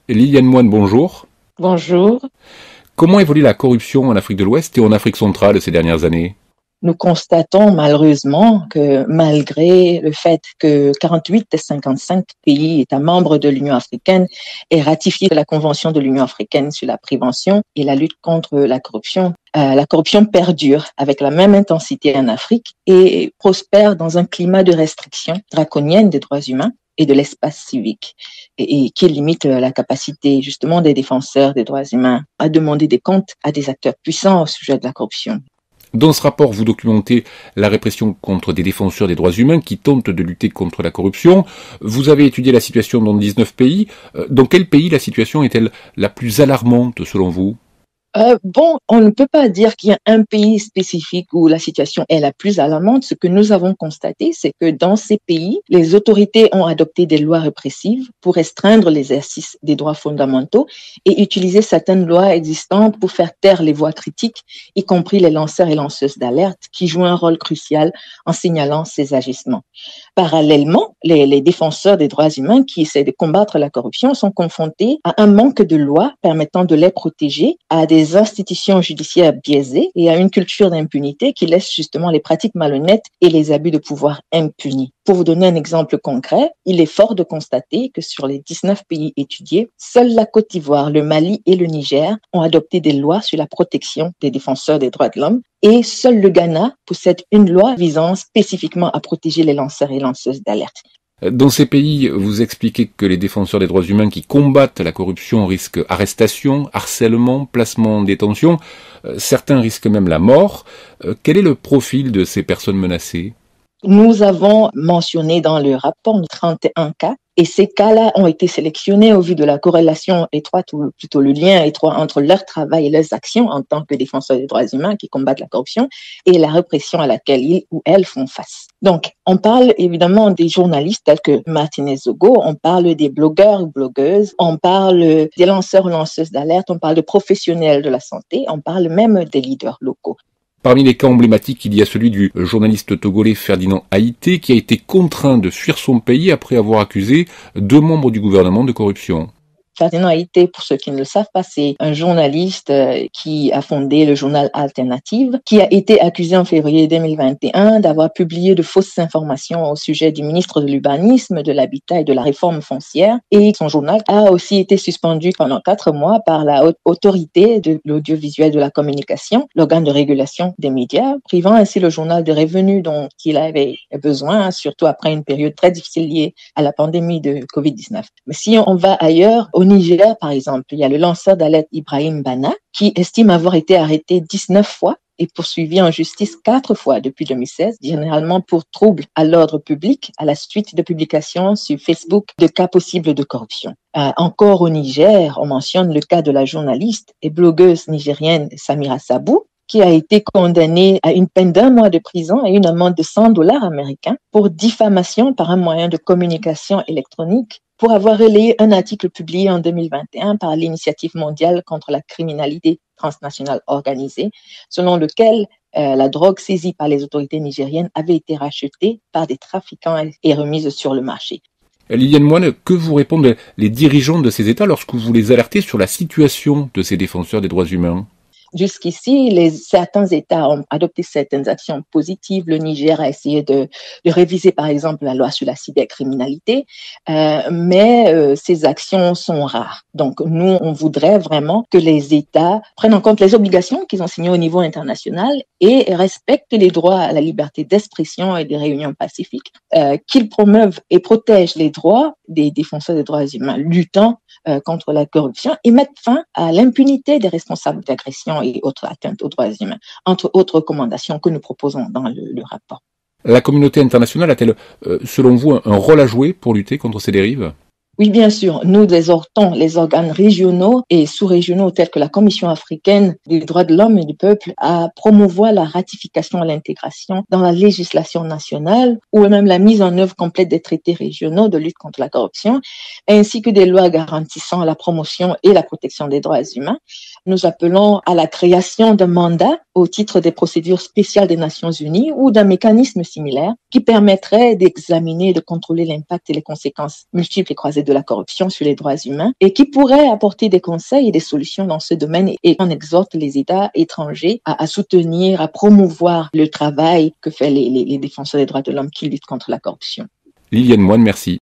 Liliane Moine, bonjour. Bonjour. Comment évolue la corruption en Afrique de l'Ouest et en Afrique centrale ces dernières années? Nous constatons malheureusement que malgré le fait que 48 des 55 pays États membres de l'Union africaine aient ratifié la Convention de l'Union africaine sur la prévention et la lutte contre la corruption perdure avec la même intensité en Afrique et prospère dans un climat de restriction draconienne des droits humains et de l'espace civique et qui limite la capacité justement des défenseurs des droits humains à demander des comptes à des acteurs puissants au sujet de la corruption. Dans ce rapport, vous documentez la répression contre des défenseurs des droits humains qui tentent de lutter contre la corruption. Vous avez étudié la situation dans 19 pays. Dans quel pays la situation est-elle la plus alarmante selon vous? On ne peut pas dire qu'il y a un pays spécifique où la situation est la plus alarmante. Ce que nous avons constaté, c'est que dans ces pays, les autorités ont adopté des lois répressives pour restreindre l'exercice des droits fondamentaux et utiliser certaines lois existantes pour faire taire les voix critiques, y compris les lanceurs et lanceuses d'alerte qui jouent un rôle crucial en signalant ces agissements. Parallèlement, les défenseurs des droits humains qui essaient de combattre la corruption sont confrontés à un manque de lois permettant de les protéger, à des institutions judiciaires biaisées et à une culture d'impunité qui laisse justement les pratiques malhonnêtes et les abus de pouvoir impunis. Pour vous donner un exemple concret, il est fort de constater que sur les 19 pays étudiés, seuls la Côte d'Ivoire, le Mali et le Niger ont adopté des lois sur la protection des défenseurs des droits de l'homme et seul le Ghana possède une loi visant spécifiquement à protéger les lanceurs et lanceuses d'alerte. Dans ces pays, vous expliquez que les défenseurs des droits humains qui combattent la corruption risquent arrestation, harcèlement, placement en détention. Certains risquent même la mort. Quel est le profil de ces personnes menacées? Nous avons mentionné dans le rapport 31 cas et ces cas-là ont été sélectionnés au vu de la corrélation étroite ou plutôt le lien étroit entre leur travail et leurs actions en tant que défenseurs des droits humains qui combattent la corruption et la répression à laquelle ils ou elles font face. Donc, on parle évidemment des journalistes tels que Martinez Zogo, on parle des blogueurs ou blogueuses, on parle des lanceurs ou lanceuses d'alerte, on parle de professionnels de la santé, on parle même des leaders locaux. Parmi les cas emblématiques, il y a celui du journaliste togolais Ferdinand Haïté qui a été contraint de fuir son pays après avoir accusé 2 membres du gouvernement de corruption. Ferdinand Haïté, pour ceux qui ne le savent pas, c'est un journaliste qui a fondé le journal Alternative, qui a été accusé en février 2021 d'avoir publié de fausses informations au sujet du ministre de l'Urbanisme, de l'Habitat et de la Réforme foncière. Et son journal a aussi été suspendu pendant 4 mois par la Haute Autorité de l'audiovisuel de la communication, l'organe de régulation des médias, privant ainsi le journal de revenus dont il avait besoin, surtout après une période très difficile liée à la pandémie de Covid-19. Mais si on va ailleurs, au Niger, par exemple, il y a le lanceur d'alerte Ibrahim Bana qui estime avoir été arrêté 19 fois et poursuivi en justice 4 fois depuis 2016, généralement pour troubles à l'ordre public à la suite de publications sur Facebook de cas possibles de corruption. Encore au Niger, on mentionne le cas de la journaliste et blogueuse nigérienne Samira Sabou, qui a été condamnée à une peine d'1 mois de prison et une amende de $100 américains pour diffamation par un moyen de communication électronique pour avoir relayé un article publié en 2021 par l'Initiative mondiale contre la criminalité transnationale organisée, selon lequel la drogue saisie par les autorités nigériennes avait été rachetée par des trafiquants et remise sur le marché. Liliane Moine, que vous répondent les dirigeants de ces États lorsque vous les alertez sur la situation de ces défenseurs des droits humains? Jusqu'ici, certains États ont adopté certaines actions positives. Le Niger a essayé de réviser, par exemple, la loi sur la cybercriminalité, mais ces actions sont rares. Donc, nous, on voudrait vraiment que les États prennent en compte les obligations qu'ils ont signées au niveau international et respectent les droits à la liberté d'expression et des réunions pacifiques, qu'ils promeuvent et protègent les droits des défenseurs des droits humains, luttant contre la corruption et mettre fin à l'impunité des responsables d'agression et autres atteintes aux droits humains, entre autres recommandations que nous proposons dans le rapport. La communauté internationale a-t-elle, selon vous, un rôle à jouer pour lutter contre ces dérives? Oui, bien sûr. Nous exhortons les organes régionaux et sous-régionaux tels que la Commission africaine des droits de l'homme et du peuple à promouvoir la ratification et l'intégration dans la législation nationale ou même la mise en œuvre complète des traités régionaux de lutte contre la corruption, ainsi que des lois garantissant la promotion et la protection des droits humains. Nous appelons à la création d'un mandat au titre des procédures spéciales des Nations Unies ou d'un mécanisme similaire qui permettrait d'examiner et de contrôler l'impact et les conséquences multiples et croisées de la corruption sur les droits humains et qui pourrait apporter des conseils et des solutions dans ce domaine. Et on exhorte les États étrangers à soutenir, à promouvoir le travail que font les défenseurs des droits de l'homme qui luttent contre la corruption. Liliane Moine, merci.